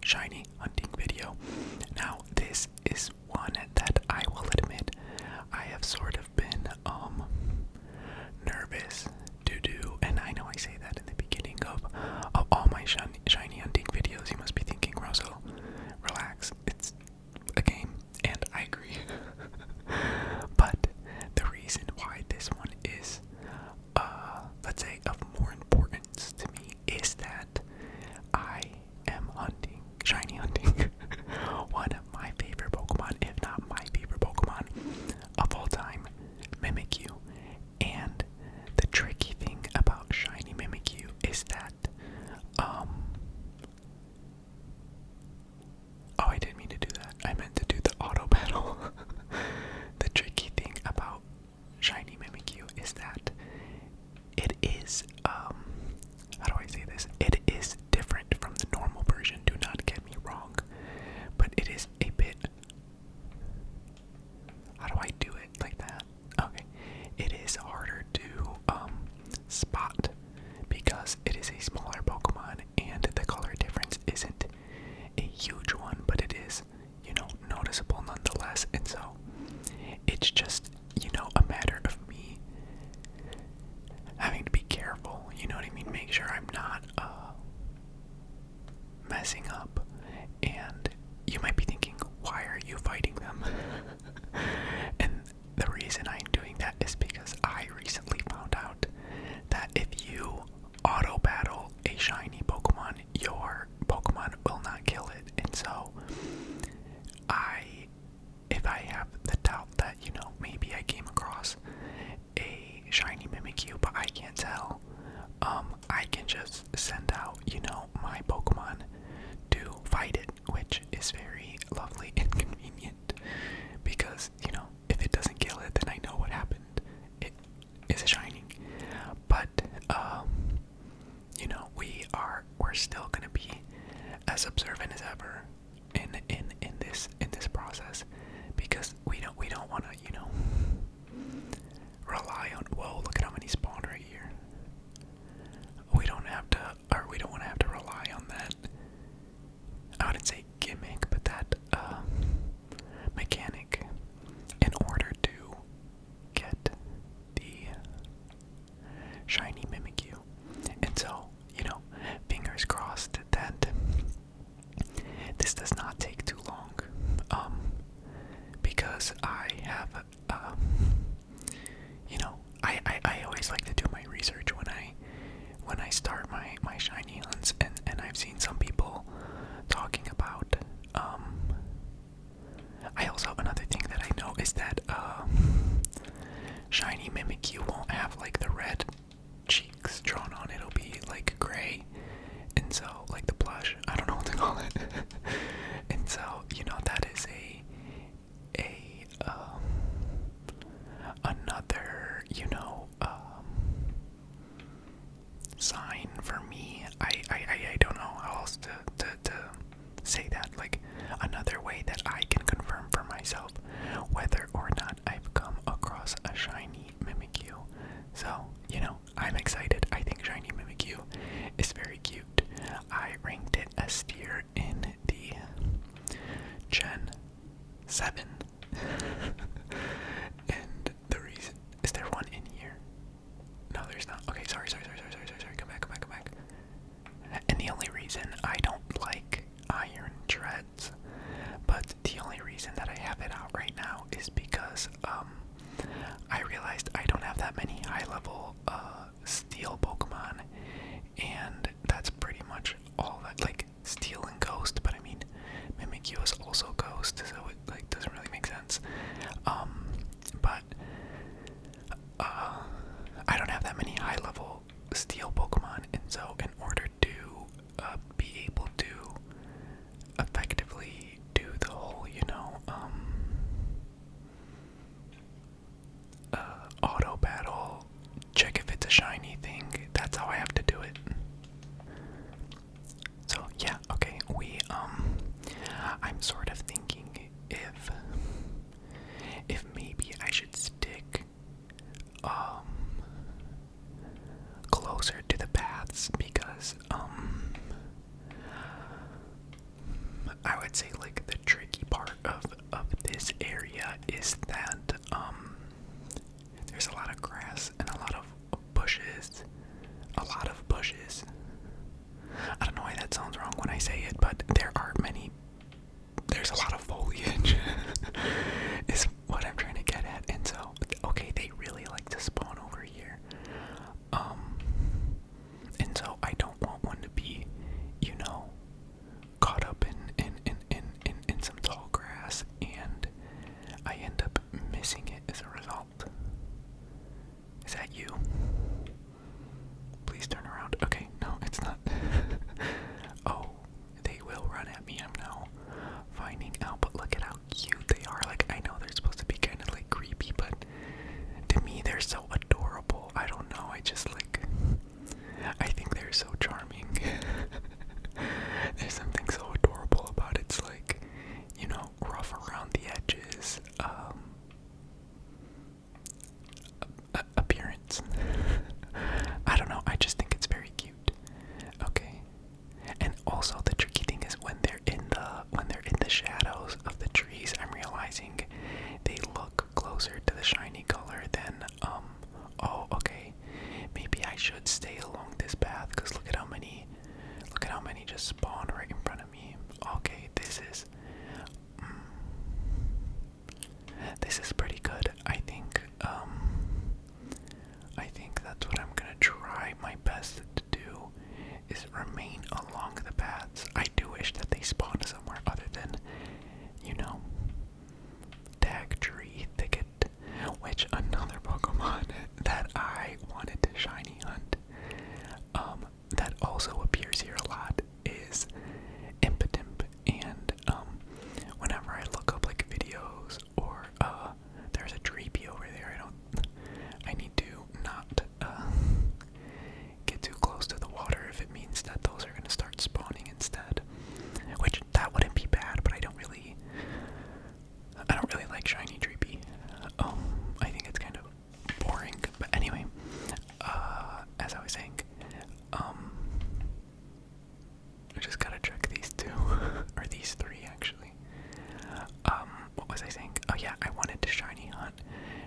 shiny hunting video. Now, this is one that I will admit I have sort of been nervous to do, and I know I say that in the beginning of all my shiny hunting videos. You must be thinking, Rosso, relax, it's a game, and I agree. But the reason why this one is, let's say, of more importance to me is that I am hunting, shiny hunting, one of my favorite Pokemon, if not my favorite Pokemon of all time, Mimikyu. And the tricky thing about shiny Mimikyu is that, oh, I didn't mean to do that. I meant to do the auto battle. The tricky thing about shiny Mimikyu is that it is, how do I say this? It is different from the normal version, do not get me wrong, but it is a bit, how do I do it like that? Okay, it is harder to, spot because it is a smaller Pokemon and the color difference isn't a huge one, but it is, noticeable nonetheless, and so it's just, a matter of me having to be careful, you know what I mean? Make sure I'm not, messing up. And you might be thinking, why are you fighting them? And the reason I'm doing that is because I recently found out that if you auto battle a shiny Pokemon, your Pokemon will not kill it. And so if I have the doubt that, maybe I came across a shiny Mimikyu, but I can't tell, I can just send out, my Pokemon to fight it, which is very lovely and convenient because, if it doesn't kill it, then I know what happened. It is a shining. But, we're still gonna be as observant as ever in this process because we don't want to, rely on, whoa, look at how many spawned right here. We don't want to have to rely on that, I wouldn't say gimmick, but that mechanic in order to get the shiny Mimikyu. And so, fingers crossed that this does not take too long, because I have, I always like to do my research when I start my shiny hunts, and I've seen some people talking about, I also, another thing that I know is that, shiny Mimikyu won't have, like, the red cheeks drawn on, it'll be, like, gray, and so, like, the blush, I don't know what to call it, and so, that is another, sign for me. I don't know how else to say that, like, another way that I can confirm for myself whether or not I've come across a shiny Mimikyu. So, just spawned right in front of me. Okay, this is pretty good. I think that's what I'm gonna try my best to do, is remain along the paths. I do wish that they spawned somewhere other than, you know, Tag Tree Thicket, which another Pokemon that I wanted to shiny hunt, that also appears here a lot, is Impotemp. And whenever I look up like videos or there's a Dreepy over there, I need to not get too close to the water if it means that those are gonna start spawning instead. Which that wouldn't be bad, but I don't really like shiny Dreepy. I think it's kind of boring. But anyway, as I was saying, I just gotta check these two, or these three actually. What was I saying? Oh yeah, I wanted to shiny hunt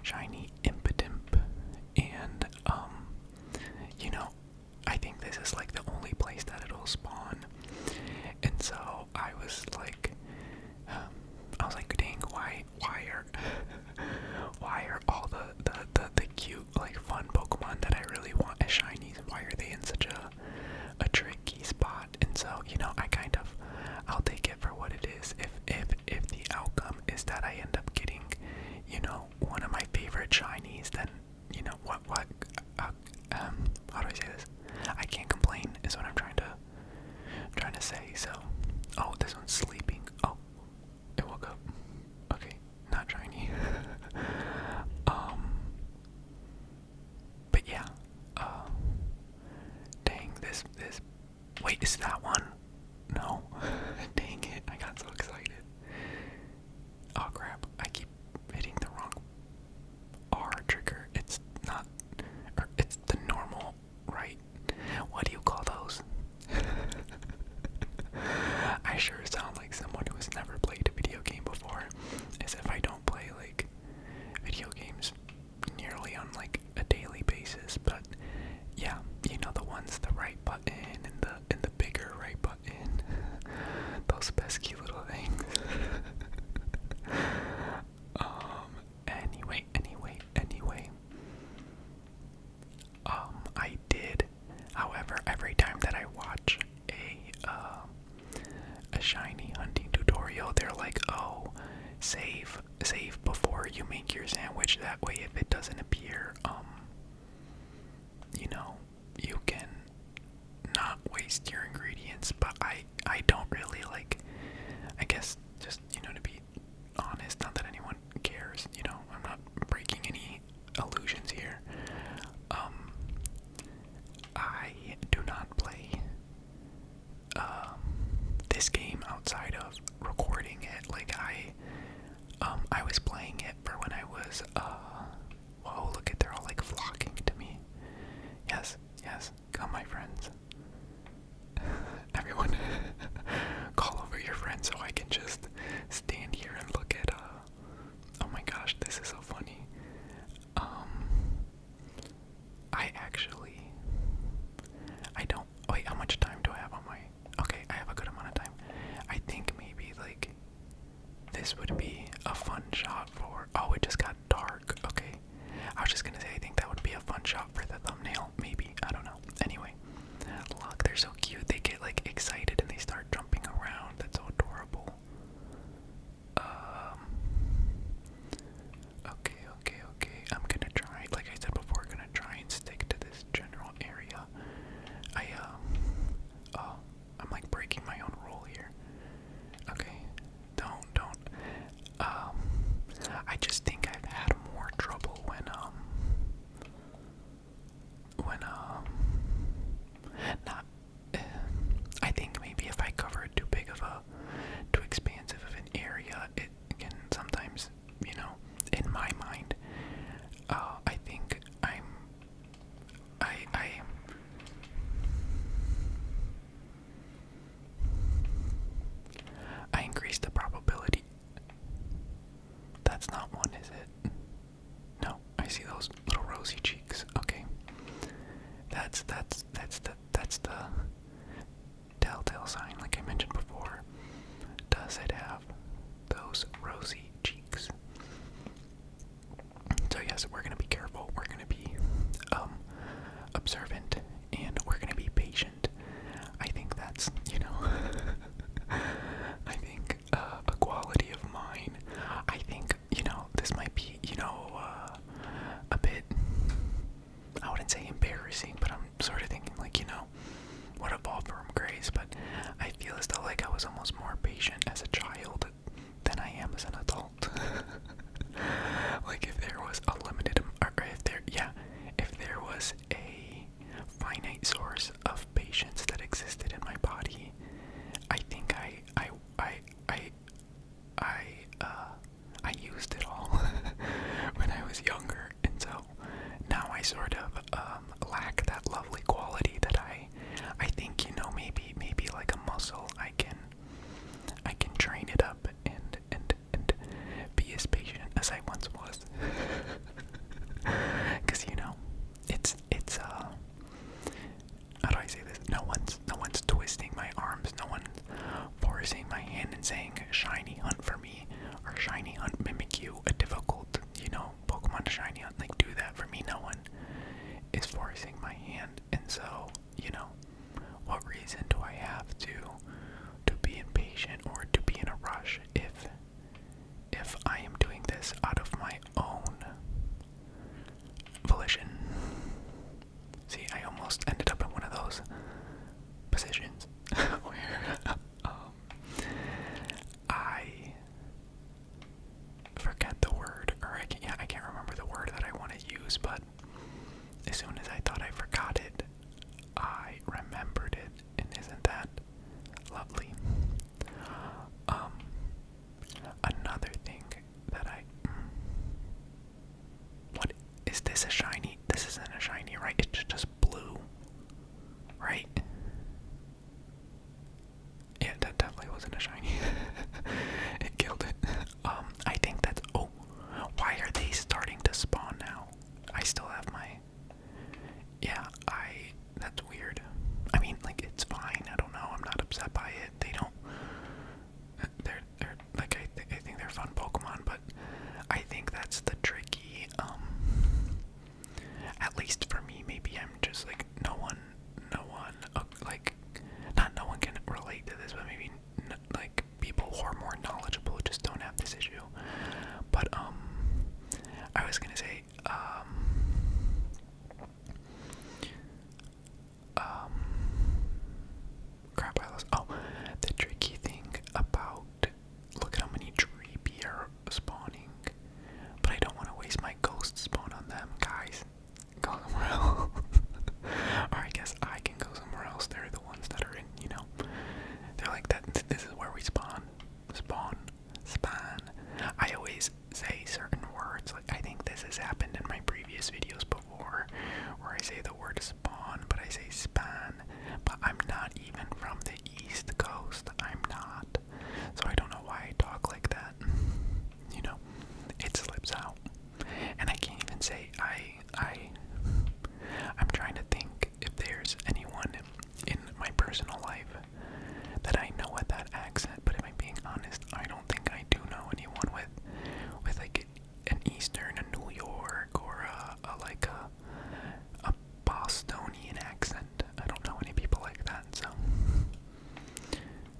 shiny Impotemp, and you know, I think this is like the only place that it'll spawn, and so I was like, dang, why are all the cute, like, fun Pokemon that I really want as shinies, why are they in such a tricky spot? And so, you know, I'll take it for what it is. If the outcome is that I end up getting, you know, one of my favorite shinies, then, you know, how do I say this? I can't complain is what I'm trying to say. So, oh, this one's sleeping. Oh, it woke up. Okay, not shiny. But yeah, dang, this, wait, is that one? No, dang it, I got so excited. Oh crap, I keep hitting the wrong R trigger. It's not, or it's the normal, right? What do you call those? I sure sound like someone who has never played a video game before, as if I don't play, like, video games nearly on, like, a daily basis. But yeah, you know, the ones, the right button and the bigger right button, those pesky little things. Anyway, I did, however, every time that I watch a shiny hunting tutorial, they're like, oh, save before you make your sandwich, that way if it doesn't appear, you know, you can not waste your ingredients. But I don't really, like, I guess, just, you know, to be honest, not that anyone cares, you know, I'm not breaking any illusions here. I do not play this game outside of recording it. Like, I was playing it for when I was whoa, look at, they're all like flocking to me. Yes, come my friends. Everyone call over your friends so I can just stand here and look at oh my gosh, this is so funny. I don't, wait, how much time do I have on my, okay, I have a good amount of time. I think maybe, like, this would be a fun shot for, oh, it just got dark. was almost more patient as a child than I am as an adult. Like if there was a limited, or if there was a finite source of patience that existed in my body, I think I used it all when I was younger, and so now I sort of lack that lovely quality that I think, you know, maybe like a muscle, I can train it up and be as patient as I once was. Because, you know, it's how do I say this? No one's twisting my arms, no one's forcing my hand and saying shiny hunt for me, or shiny hunt Mimikyu, a difficult, you know, Pokemon shiny hunt, like do that for me. No one is forcing my hand, and so, you know, what reason do I have to be impatient or to be in a rush if I am doing this out of my own volition? See, I almost ended up in one of those positions where I forget the word, or I can't remember the word that I want to use, but as soon as I thought I forgot it, I remembered it, and isn't that lovely? Another thing that what is this, a shiny? This isn't a shiny, right? It's just blue, right? Yeah, that definitely wasn't a shiny. It killed it. I think that's, oh, why are they starting to spawn now? I still have my, yeah, that's weird. I mean, like, it's fine, I don't know, I'm not upset by it. They don't, they're like, I think they're fun Pokemon, but I think that's the tricky, at least for me, maybe I'm just like, no one, like, not no one can relate to this, but maybe, like, people who are more knowledgeable just don't have this issue. But, I was gonna say, crap, I lost, oh, the tricky thing about, look at how many Dreepy are spawning, but I don't want to waste my ghost spawn on them, guys. Go somewhere else. Or I guess I can go somewhere else. They're the ones that are in, you know, they're like that. This is where we spawn. I always say certain words, like I think this has happened in my previous videos before, where I say the word spawn, but I say span, but I'm not even from the East Coast. I'm not. So I don't know why I talk like that. You know, it slips out. And I can't even say I'm trying to think if there's anyone in my personal life that I know with that accent, but if I'm being honest, I don't think I do know anyone with like an Eastern, a New York, or a Bostonian accent. I don't know any people like that, so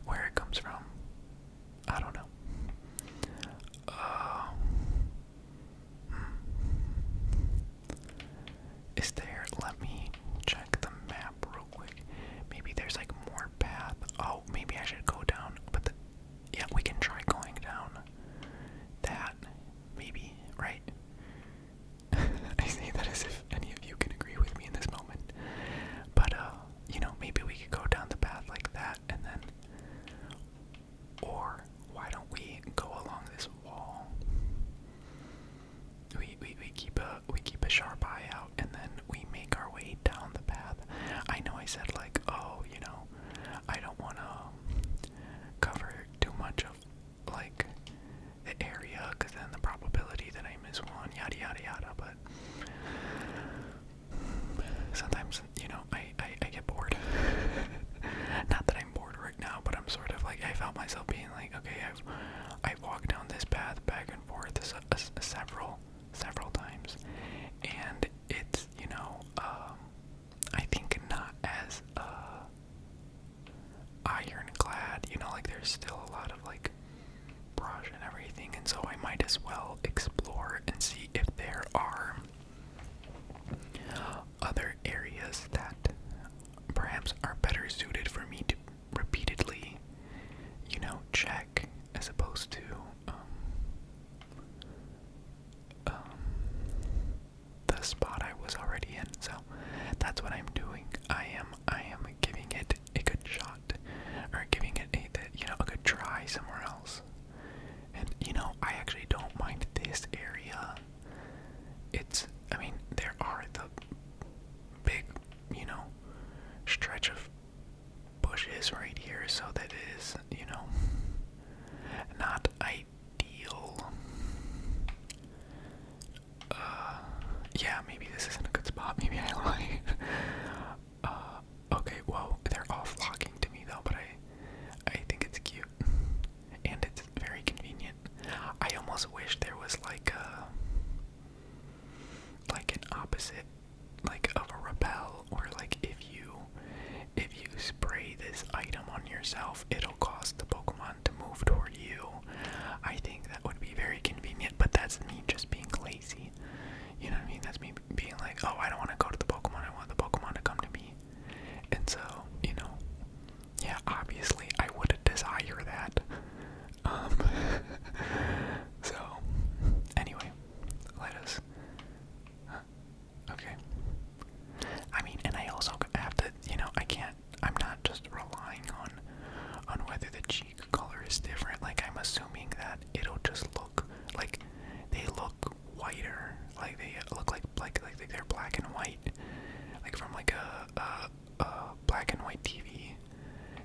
where it comes from, I don't know. Is there, let me check the map real quick. Maybe there's like more path. Oh, maybe I should go down, but yeah, we can try going down that, maybe, right? I say that as if any of you can agree with me in this moment. But, you know, maybe we could go down the path like that, and then, or why don't we go along this wall? We keep a sharp eye out, and then we make our way down the path. I know I said like, oh, you know, I don't want to cover too much of like the area, because then the probability that I miss one, yada yada yada. But sometimes, you know, I get bored. Not that I'm bored right now, but I'm sort of like, I felt myself being like, okay, I've walked down this path back and forth several times, and it's, you know, I think not as ironclad, you know, like there's still a lot of like brush and everything, and so I might as well explore and see if there are other areas that perhaps are better suited for me to repeatedly this right here, so that is, not ideal. Yeah, maybe this isn't a good spot. Maybe I lied. Okay, whoa, they're all flocking to me though, but I think it's cute. And it's very convenient. I almost wish there was like an opposite, like of a repel, or like if you spray this item on yourself, it'll cause the Pokemon to move toward you. I think that would be very convenient, but that's me just being lazy. You know what I mean? That's me being like, oh, I don't want to go to the Pokemon, I want the Pokemon to come to me. And so, yeah, obviously I would desire that. So, anyway, let us, okay. I mean, and I also have to, I'm not just relying on whether the cheek color is different. Like, I'm assuming that it'll just look like they look whiter, like they look like they're black and white, like from like a black and white TV.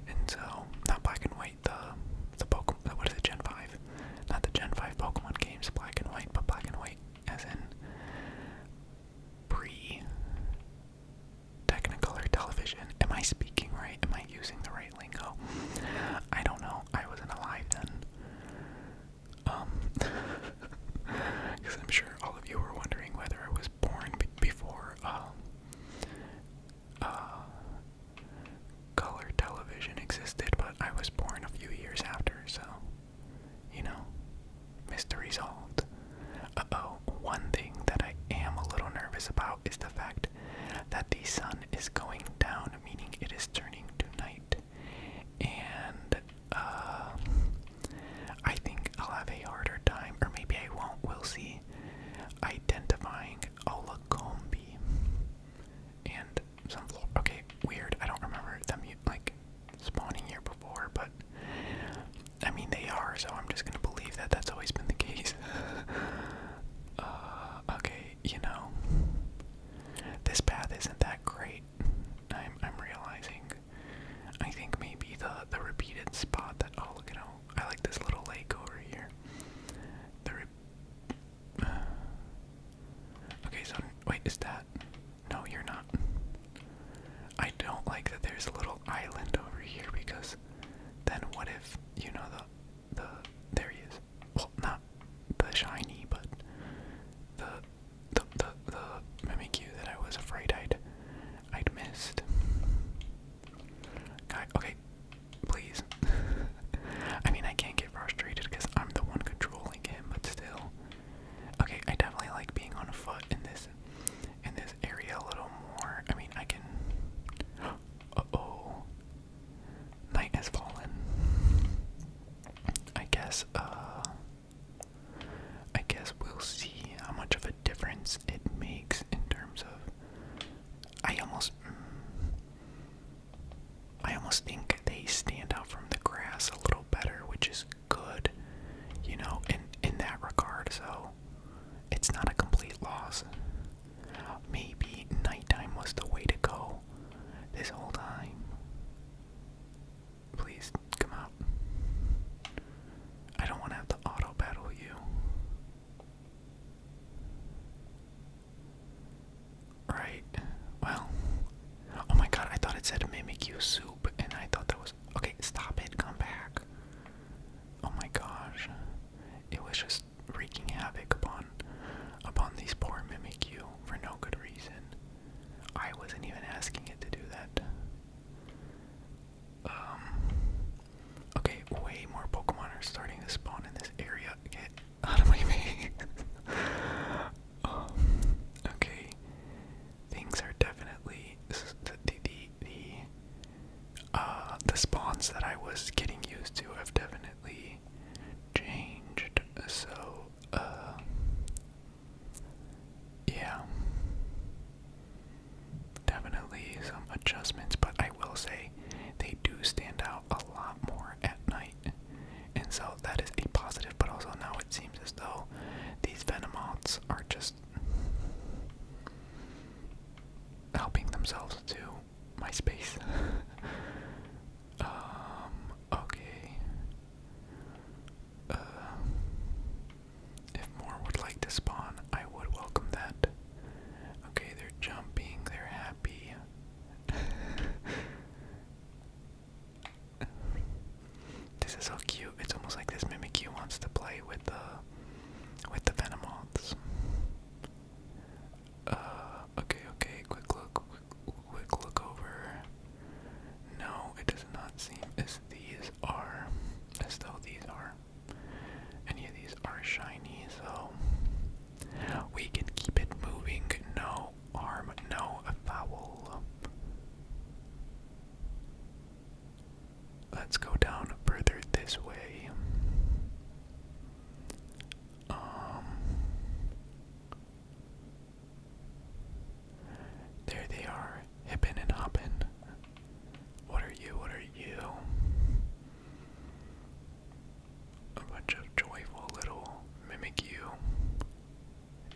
And so, not black and white, the Pokemon, what is it, Gen 5? Not the Gen 5 Pokemon games, black and white, but black and white as in pre-Technicolor television. Am I speaking right? Am I using the right lingo? I don't know. I wasn't alive then. Because I'm sure all of you were wondering whether I was born before color television existed, but I was born a few years after, so, mystery solved. One thing that I am a little nervous about is the fact that the sun is going down, meaning it is turning to night. And, I think I'll have a harder time, or maybe I won't, we'll see, identifying Olacombe and some okay, weird, I don't remember them, like, spawning here before, but, I mean, they are, so I'm just gonna believe that that's always been the case. Okay, this path isn't that great. I'm realizing. I think maybe the repeated spot that, oh, look at how I like this little lake over here. Okay, so wait, is that? No, you're not. I don't like that there's a little island over here, because then what if, there he is. Well, not the shiny, but the Mimikyu that I was afraid I'd missed. Okay, please. I mean, I can't get frustrated because I'm the one controlling him, but still. Okay, I definitely like being on foot in this area a little more. I mean, I can. Uh-oh. Night has fallen. I guess we'll see how much of a difference it makes in terms of. I almost think they stand out from the grass a little better, which is good, in that regard. So it's not a complete loss. Maybe nighttime was the way to go this whole time. Please come out. I don't want to have to auto battle you. Right. Well. Oh my god, I thought it said Mimikyu soup, and I thought that was. Okay, stop it, come back. Oh my gosh. It was just wreaking havoc upon these poor Mimikyu for no good reason. I wasn't even asking it to do that. Okay, way more Pokemon are starting to spawn in this area. Get out of my face. Okay. Things are definitely the spawns that I was getting used to have definitely changed. So, yeah. Definitely some adjustments, but I will say they do stand out a lot more at night. And so that is a positive, but also now it seems as though these Venomoths are just helping themselves to my space. this way. There they are, hippin' and hoppin'. What are you? What are you? A bunch of joyful little Mimikyu.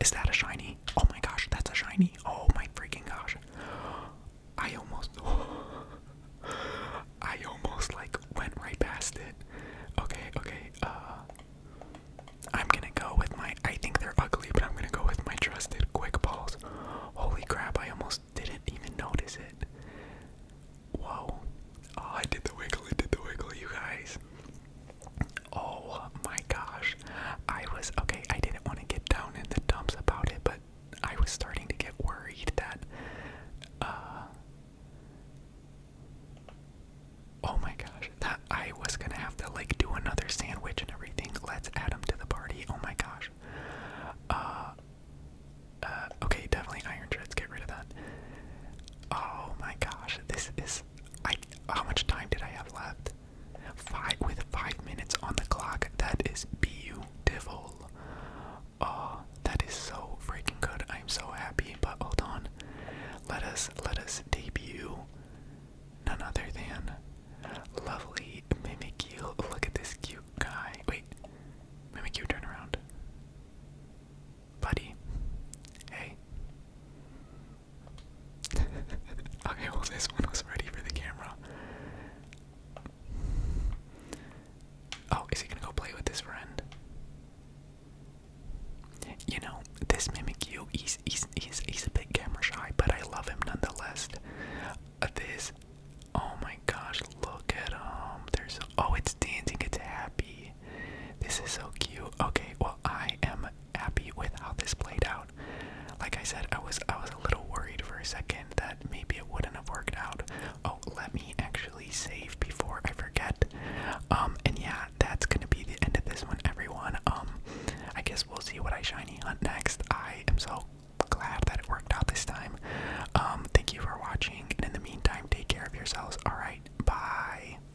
Is that a shiny? Oh my gosh, that's a shiny. Oh my freaking gosh. I almost like went right past it. Okay, I'm gonna go with my, I think they're ugly, but I'm gonna go with my trusted quick balls. Holy crap, I almost didn't even notice it. Whoa. Oh, I did the wiggle, you guys. Oh my gosh. Okay, I didn't want to get down in the dumps about it, but I was starting to get worried that, oh my gosh, that I was gonna have to like do another sandwich and everything. Let's add them to the party. Oh my